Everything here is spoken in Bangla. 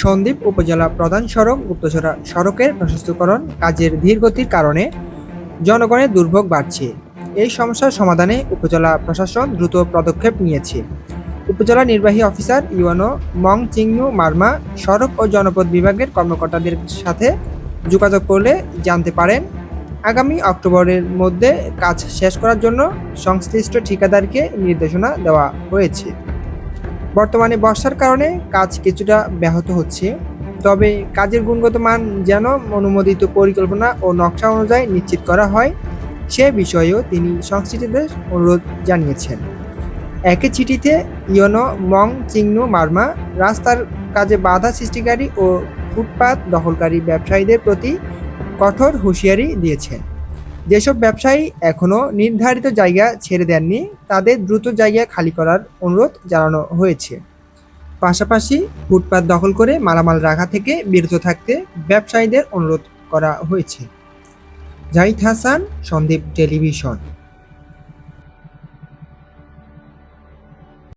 সন্দ্বীপ উপজেলা প্রধান সড়ক গুপ্তছড়া সড়কের প্রশস্তকরণ কাজের ধীরগতির কারণে জনগণের দুর্ভোগ বাড়ছে। এই সমস্যার সমাধানে উপজেলা প্রশাসন দ্রুত পদক্ষেপ নিয়েছে। উপজেলা নির্বাহী অফিসার ইউএনও মং চিংনু মার্মা সড়ক ও জনপদ বিভাগের কর্মকর্তাদের সাথে যোগাযোগ করলে জানতে পারেন আগামী অক্টোবরের মধ্যে কাজ শেষ করার জন্য সংশ্লিষ্ট ঠিকাদারকে নির্দেশনা দেওয়া হয়েছে। বর্তমানে বর্ষার কারণে কাজ কিছুটা ব্যাহত হচ্ছে, তবে কাজের গুণগত মান যেন অনুমোদিত পরিকল্পনা ও নকশা অনুযায়ী নিশ্চিত করা হয় সে বিষয়েও তিনি সংশ্লিষ্টদের অনুরোধ জানিয়েছেন। একই চিঠিতে ইয়োনো মং চিংনু মার্মা রাস্তার কাজে বাধা সৃষ্টিকারী ও ফুটপাত দখলকারী ব্যবসায়ীদের প্রতি কঠোর হুঁশিয়ারি দিয়েছেন। যেসব ব্যবসায়ী এখনও নির্ধারিত জায়গা ছেড়ে দেননি তাদের দ্রুত জায়গা খালি করার অনুরোধ জানানো হয়েছে। পাশাপাশি ফুটপাত দখল করে মালামাল রাখা থেকে বিরত থাকতে ব্যবসায়ীদের অনুরোধ করা হয়েছে। জাহিদ হাসান, সন্দ্বীপ টেলিভিশন।